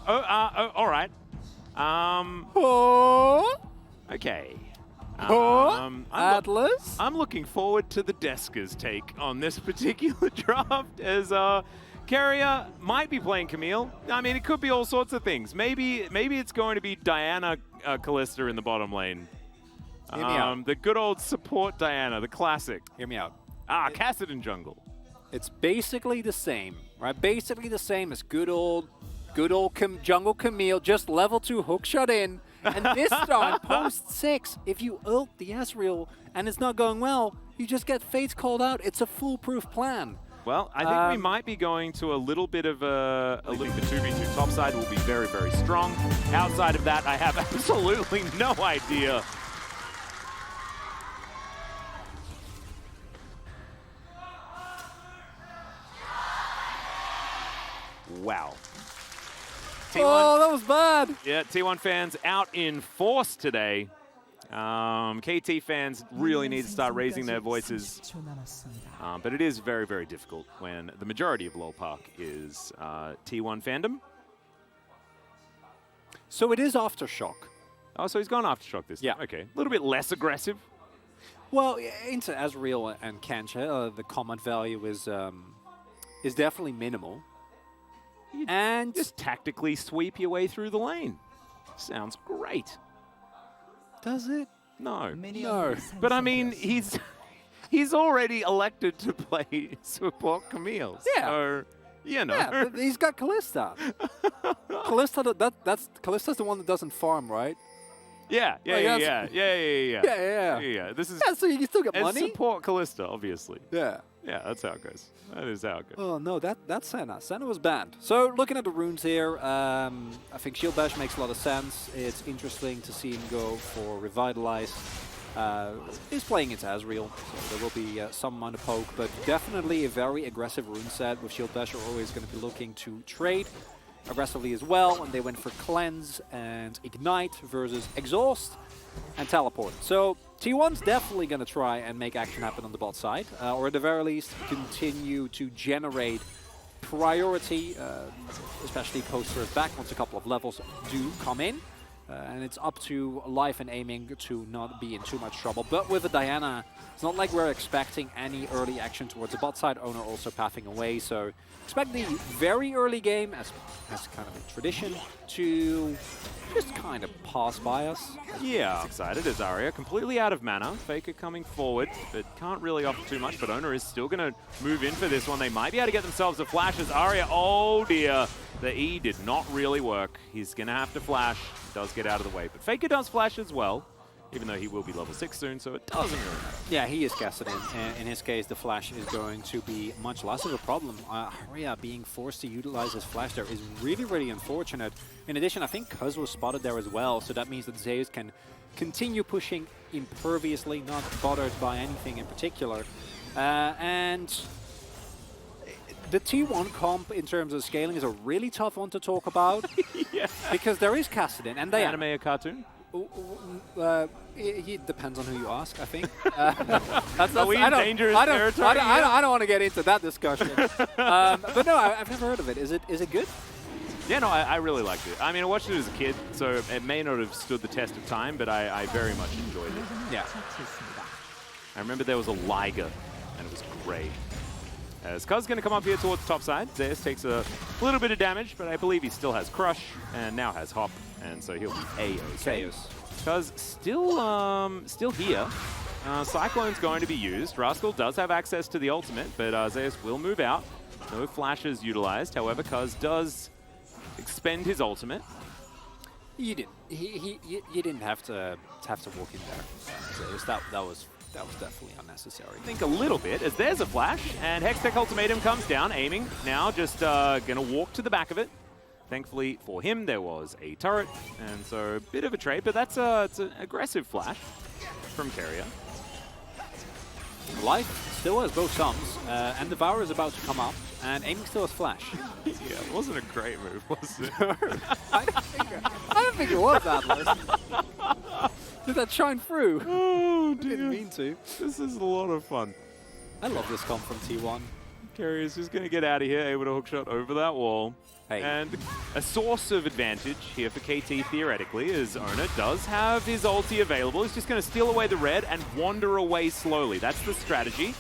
all right. Oh. Okay. Atlas? I'm looking forward to the Deskers' take on this particular draft, as Carrier might be playing Camille. I mean, it could be all sorts of things. Maybe it's going to be Diana Callista in the bottom lane. Hear me out. The good old support Diana, the classic. Hear me out. KASSADIN jungle. It's basically the same, right? Basically the same as good old jungle Camille, just level 2 hookshot in. And this time, post 6, if you ult the Ezreal and it's not going well, you just get Fates called out. It's a foolproof plan. Well, I think we might be going to a little bit of a look. The 2v2 top side will be very, very strong. Outside of that, I have absolutely no idea. Wow. T1, oh, that was bad. Yeah, T1 fans out in force today. KT fans really need to start raising their voices. But it is very, very difficult when the majority of LoL Park is T1 fandom. So it is Aftershock. Oh, so he's gone Aftershock this time. Okay. A little bit less aggressive. Well, into Ezreal and Kancha, the comment value is definitely minimal. And just tactically sweep your way through the lane. Sounds great. Does it? No. No. But I mean, he's already elected to play support Camille. Yeah. So, you know. Yeah, but he's got Callista. Callista's the one that doesn't farm, right? Yeah. Yeah. This is so you can still get money. Support Callista, obviously. Yeah. Yeah, that's how it goes. That is how it goes. Oh no, that's Senna. Senna was banned. So looking at the runes here, I think Shield Bash makes a lot of sense. It's interesting to see him go for Revitalize. He's playing into Ezreal, so there will be some amount of poke, but definitely a very aggressive rune set with Shield Bash. Are always going to be looking to trade aggressively as well, and they went for Cleanse and Ignite versus Exhaust and Teleport. So T1's definitely going to try and make action happen on the bot side, or at the very least continue to generate priority, especially post first back once a couple of levels do come in. And it's up to Life and Aiming to not be in too much trouble. But with the Diana, it's not like we're expecting any early action towards the bot side. Owner also pathing away, so expect the very early game, as kind of a tradition, to just kind of pass by us. Yeah, excited as Arya, completely out of mana. Faker coming forward, but can't really offer too much. But Owner is still going to move in for this one. They might be able to get themselves a flash as Arya, oh dear. The E did not really work. He's going to have to flash. Does get out of the way. But Faker does flash as well, even though he will be level 6 soon, so it doesn't really matter. Yeah, he is KASSADIN. In his case, the flash is going to be much less of a problem. Arya being forced to utilize his flash there is really, really unfortunate. In addition, I think Cuz was spotted there as well, so that means that Zeus can continue pushing imperviously, not bothered by anything in particular. And the T1 comp in terms of scaling is a really tough one to talk about. Yeah. Because there is KASSADIN and they anime a cartoon? It depends on who you ask, I think. Are we in dangerous territory? I don't want to get into that discussion. But no, I've never heard of it. Is it good? Yeah, no, I really liked it. I mean, I watched it as a kid, so it may not have stood the test of time, but I very much enjoyed it. Yeah. I remember there was a Liga, and it was great. As Cuz going to come up here towards the top side. Zeus takes a little bit of damage, but I believe he still has Crush and now has Hop, and so he'll be A-OK. Cuz still here. Cyclone's going to be used. Rascal does have access to the ultimate, but Zeus will move out. No flashes utilized. However, Cuz does expend his ultimate. You didn't. You didn't have to walk in there. Zeus. That was definitely unnecessary. I think a little bit, as there's a flash, and Hextech Ultimatum comes down, aiming. Now just going to walk to the back of it. Thankfully for him, there was a turret, and so a bit of a trade, but that's it's an aggressive flash from Carrier. Life still has both thumbs, and Devour is about to come up, and aiming still has flash. Yeah, it wasn't a great move, was it? I don't think it was, Atlas. Did that shine through? Oh, dear. I didn't mean to. This is a lot of fun. I love this comp from T1. Kerry is just going to get out of here, able to hookshot over that wall. Hey. And a source of advantage here for KT, theoretically, is Ona does have his ulti available. He's just going to steal away the red and wander away slowly. That's the strategy.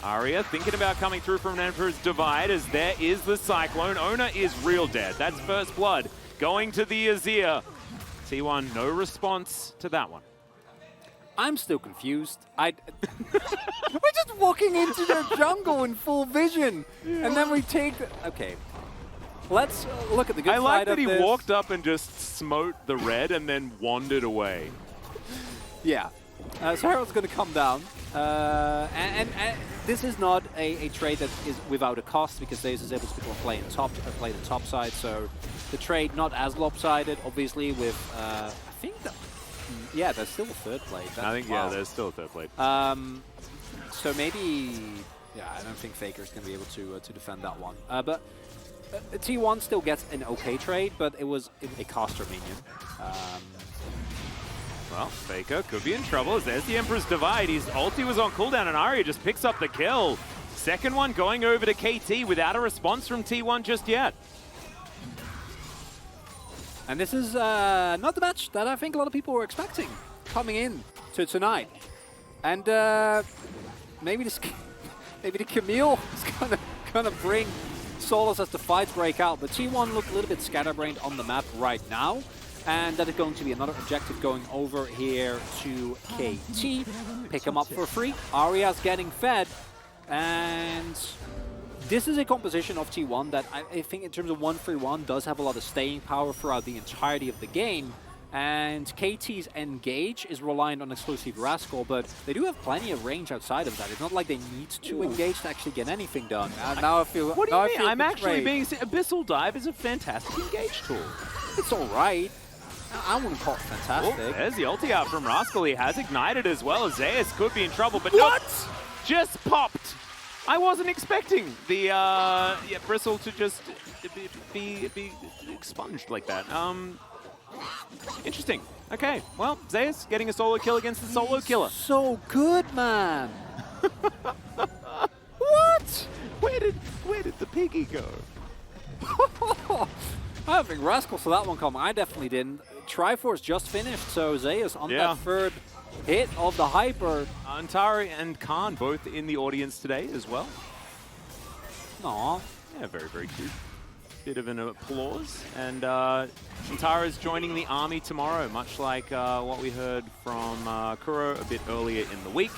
Arya thinking about coming through from an Emperor's Divide as there is the Cyclone. Ona is real dead. That's first blood. Going to the Azir. T1, no response to that one. I'm still confused. We're just walking into their jungle in full vision. Yeah. And then we take the... Okay. Let's look at the good side of this. I like that he walked up and just smote the red and then wandered away. Yeah. So Herald's going to come down. And this is not a trade that is without a cost because Zeus is able to play the top side. So the trade not as lopsided, obviously, with I think that yeah, there's still a third plate. Yeah, there's still a third plate. So maybe I don't think Faker's going to be able to defend that one. But T1 still gets an okay trade, but it was a caster minion. Well, Faker could be in trouble as there's the Emperor's Divide. His ulti was on cooldown and Arya just picks up the kill. Second one going over to KT without a response from T1 just yet. And this is not the match that I think a lot of people were expecting coming in to tonight. And maybe the Camille is gonna bring solace as the fights break out. But T1 look a little bit scatterbrained on the map right now. And that is going to be another objective going over here to KT. Pick him up for free. Arya's getting fed. And this is a composition of T1 that I think in terms of 1-3-1 does have a lot of staying power throughout the entirety of the game. And KT's engage is reliant on exclusive Rascal, but they do have plenty of range outside of that. It's not like they need to engage to actually get anything done. Now I feel. What do you mean? I'm actually being. Abyssal Dive is a fantastic engage tool. It's all right. I wouldn't call it fantastic. Oh, there's the ulti out from Rascal. He has ignited as well. Zeus could be in trouble, but what? Nope, just popped. I wasn't expecting the Bristle to just be expunged like that. Interesting. Okay, well, Zeus getting a solo kill against the solo killer. So good, man. What? Where did the piggy go? I don't think Rascal saw that one come. I definitely didn't. Triforce just finished, so Zeus on that third hit of the Hyper. Antari and Khan both in the audience today as well. Aww. Yeah, very, very cute. Bit of an applause. And Antara is joining the army tomorrow, much like what we heard from Kuro a bit earlier in the week.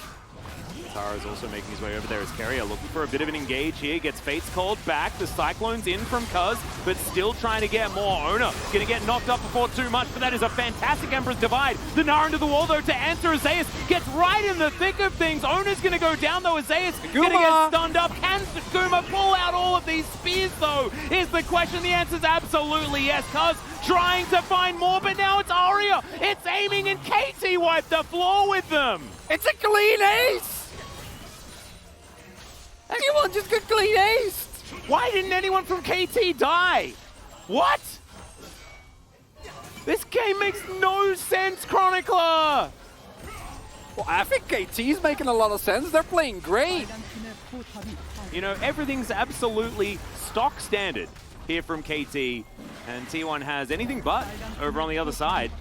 Antara is also making his way over there as Carrier, looking for a bit of an engage here. Gets Fates called back. The Cyclone's in from Cuz, but still trying to get more. Ona going to get knocked up before too much, but that is a fantastic Emperor's Divide. The Nara into the wall, though, to answer. Zeus gets right in the thick of things. Ona's going to go down, though, as Zeus going to get stunned up. Can Guma pull out all of these spears, though? Is the question. The answer is absolutely yes. Cuz trying to find more, but now it's Arya. It's aiming, and KT wiped the floor with them. It's a clean ace! Anyone just got clean aced! Why didn't anyone from KT die? What? This game makes no sense, Chronicler! Well, I think KT's making a lot of sense. They're playing great. You know, everything's absolutely stock standard here from KT, and T1 has anything but over on the other side.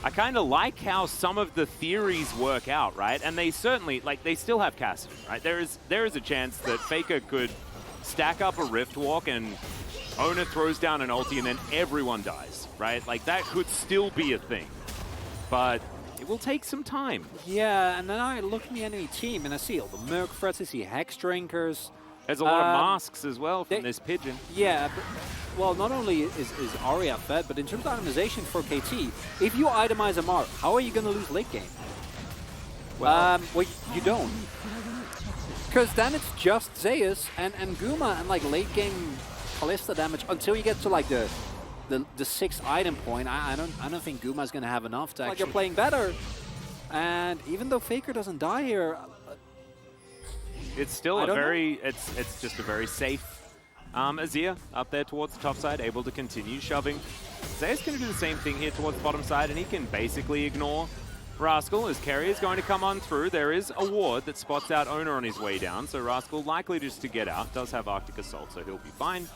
I kind of like how some of the theories work out, right? And they certainly, like, they still have KASSADIN, right? There is a chance that Faker could stack up a Rift Walk and Ona throws down an ulti and then everyone dies, right? Like, that could still be a thing. But it will take some time. Yeah, and then I look at the enemy team and I see all the Merc threats, I see Hex Drinkers. There's a lot of masks as well from this Pigeon. Yeah, but, well, not only is Arya fed, but in terms of itemization for KT, if you itemize a Mark, how are you going to lose late game? Well, you don't. Because then it's just Zeus and Guma and like late game Kalista damage until you get to like the 6th item point. I don't think Guma's going to have enough to actually. Like you're playing better. And even though Faker doesn't die here, it's still it's just a very safe Azir up there towards the top side, able to continue shoving. Zeus can do the same thing here towards the bottom side, and he can basically ignore Rascal, as Kerry is going to come on through. There is a ward that spots out Owner on his way down, so Rascal likely just to get out. Does have Arctic Assault, so he'll be fine.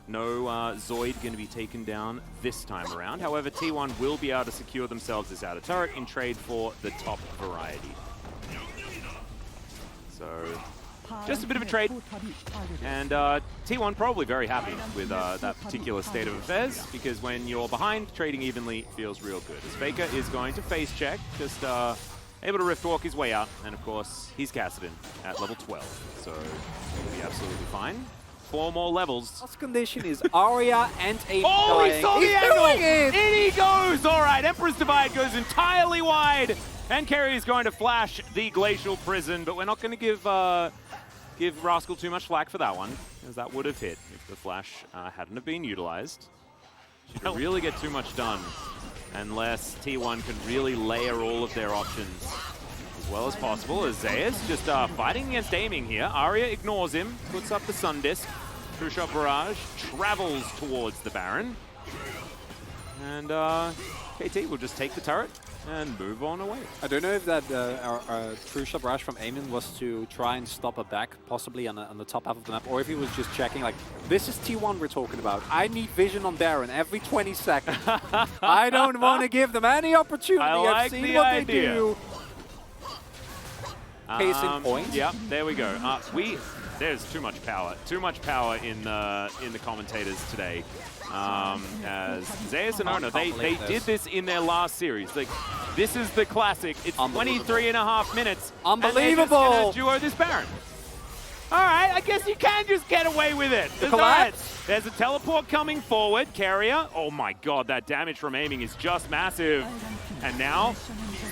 No Zoid going to be taken down this time around. However, T1 will be able to secure themselves this outer turret in trade for the top variety. So, just a bit of a trade. And T1 probably very happy with that particular state of affairs, because when you're behind, trading evenly feels real good. As Faker is going to face check, just able to rift walk his way out. And of course, he's Kassadin at level 12, so he'll be absolutely fine. 4 more levels. Last condition is Arya and a Oh, dying. he saw the angle! In he goes! All right, Emperor's Divide goes entirely wide. And Kerry is going to flash the Glacial Prison, but we're not going to give Rascal too much flack for that one, because that would have hit if the flash hadn't have been utilized. She could really get too much done unless T1 can really layer all of their options as well as possible. As Zeus just fighting against aiming here. Arya ignores him, puts up the Sun Disc. True Shot Barrage travels towards the Baron. And KT will just take the turret and move on away. I don't know if that our True Shot Barrage from Eamon was to try and stop a back, possibly on the top half of the map, or if he was just checking, like, this is T1 we're talking about. I need vision on Baron every 20 seconds. I don't want to give them any opportunity. I've seen what they do. Case in point. Yep, there we go. There's too much power. Too much power in the commentators today. As Zeus and Ona, they did this in their last series. Like, this is the classic. It's 23.5 minutes. Unbelievable. And they're just gonna duo this Baron. All right, I guess you can just get away with it. There's a teleport coming forward. Carrier. Oh my god, that damage from aiming is just massive. And now,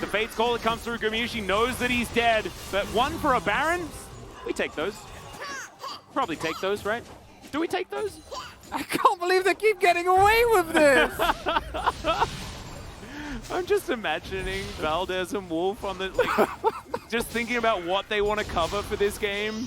the Fate's Call that comes through. Gumayusi knows that he's dead, but 1 for a Baron? We take those. Probably take those, right? Do we take those? I can't believe they keep getting away with this! I'm just imagining Valdez and Wolf on the... Like, just thinking about what they want to cover for this game.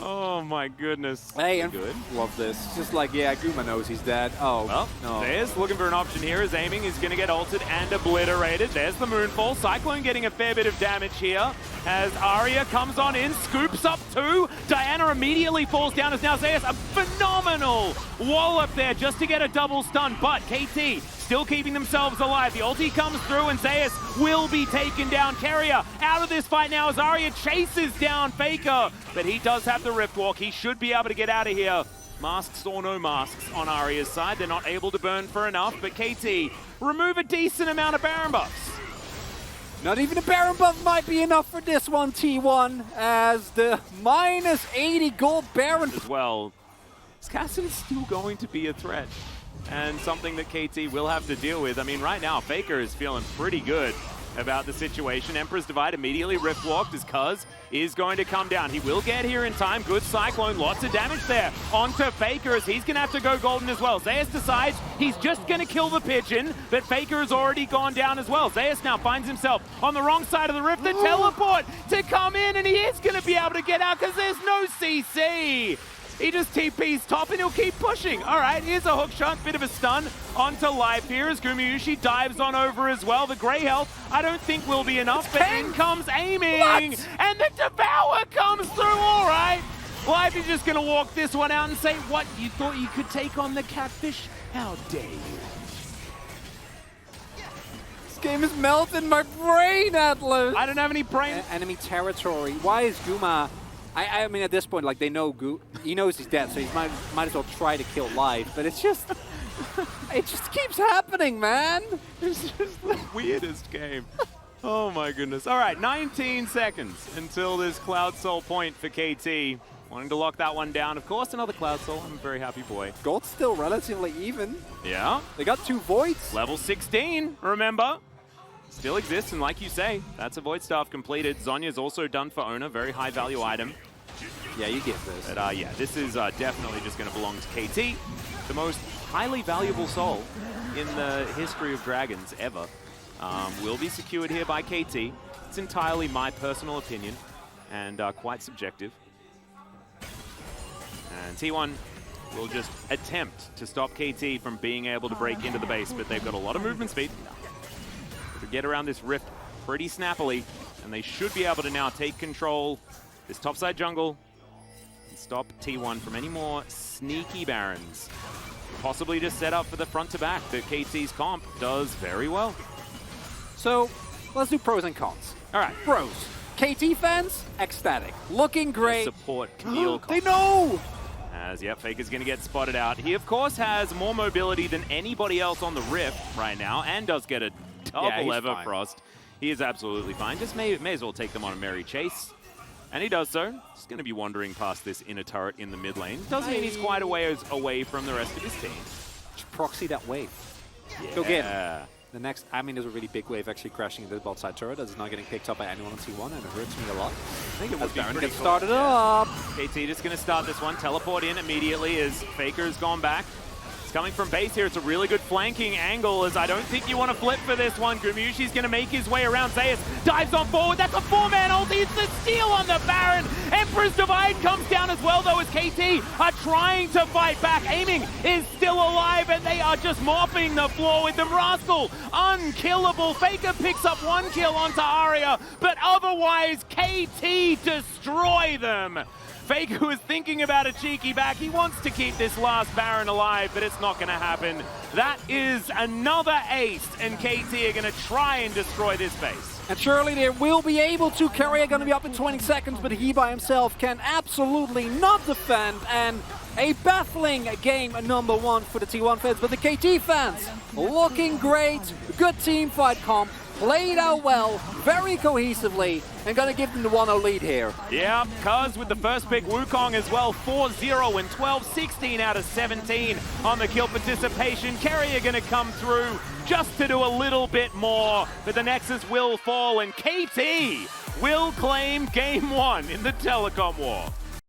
Oh my goodness. Hey, I'm good. Love this. Just like, yeah, Guma knows he's dead. Oh, well, no. There's looking for an option here as aiming is going to get ulted and obliterated. There's the Moonfall. Cyclone getting a fair bit of damage here as Arya comes on in, scoops up 2. Diana immediately falls down as now Zeus a phenomenal wallop there just to get a double stun, but KT still keeping themselves alive. The ulti comes through and Zeus will be taken down. Carrier out of this fight now as Arya chases down Faker, but he does have the Rift Walk. He should be able to get out of here. Masks or no masks on Arya's side. They're not able to burn for enough, but KT remove a decent amount of Baron buffs. Not even a Baron buff might be enough for this one, T1, as the minus 80 gold Baron as well. Kassadin is still going to be a threat and something that KT will have to deal with. I mean, right now, Faker is feeling pretty good about the situation. Emperor's Divide immediately rift walked as Cuz is going to come down. He will get here in time. Good Cyclone, lots of damage there onto Faker as he's going to have to go golden as well. Zeus decides he's just going to kill the Pigeon, but Faker has already gone down as well. Zeus now finds himself on the wrong side of the rift. The teleport to come in, and he is going to be able to get out because there's no CC. He just TP's top and he'll keep pushing. All right, here's a hook shot, bit of a stun onto life here as Gumayusi dives on over as well. The Grey Health, I don't think will be enough, but in comes aiming. What? And the Devour comes through, all right. Life is just gonna walk this one out and say, what, you thought you could take on the Catfish? How dare you? This game is melting my brain, Atlas. I don't have any brain. Enemy territory. Why is Guma... I mean, at this point, like, they know he knows he's dead, so he might as well try to kill life. But it's just, it just keeps happening, man. It's just the weirdest game. Oh my goodness. All right, 19 seconds until this Cloud Soul point for KT. Wanting to lock that one down. Of course, another Cloud Soul. I'm a very happy boy. Gold's still relatively even. Yeah. They got 2 Voids. Level 16, remember? Still exists, and like you say, that's a Void Staff completed. Zonya's also done for Ona, very high value item. Yeah, you get this. But yeah, this is definitely just going to belong to KT. The most highly valuable soul in the history of Dragons ever. Will be secured here by KT. It's entirely my personal opinion and quite subjective. And T1 will just attempt to stop KT from being able to break into the base, but they've got a lot of movement speed. To get around this rift pretty snappily, and they should be able to now take control this topside jungle and stop T1 from any more sneaky Barons. Possibly just set up for the front to back that KT's comp does very well. So let's do pros and cons. All right. Pros. KT fans, ecstatic. Looking great. Support Camille. They know! As, yep, Faker's going to get spotted out. He, of course, has more mobility than anybody else on the Rift right now, and does get a double Everfrost. He is absolutely fine. Just may as well take them on a merry chase. And he does so. He's going to be wandering past this inner turret in the mid lane. Doesn't mean he's quite a ways away from the rest of his team. Just proxy that wave. Yeah. Go get him. The next, I mean, there's a really big wave actually crashing into the bot side turret that is not getting picked up by anyone on T1, and it hurts me a lot. I think it would be pretty cool. Started up. KT just going to start this one. Teleport in immediately as Faker's gone back. It's coming from base here. It's a really good flanking angle as I don't think you want to flip for this one. Grimushi's going to make his way around. Zeus dives on forward. That's a 4-man ulti. It's the steal on the Baron. Emperor's Divide comes down as well, though, as KT are trying to fight back. Aiming is still alive, and they are just mopping the floor with them. Rascal, unkillable. Faker picks up 1 kill onto Arya, but otherwise, KT destroy them. Faker was thinking about a cheeky back. He wants to keep this last Baron alive, but it's not going to happen. That is another ace, and KT are going to try and destroy this base. And surely they will be able to. Carrier going to be up in 20 seconds, but he by himself can absolutely not defend. And a baffling game number 1 for the T1 fans, but the KT fans looking great. Good team fight comp. Played out well, very cohesively, and gonna give them the 1-0 lead here. Yeah, Cuz with the first pick, Wukong as well, 4-0 and 12-16 out of 17 on the kill participation. Carrier gonna come through just to do a little bit more, but the Nexus will fall, and KT will claim game 1 in the telecom war.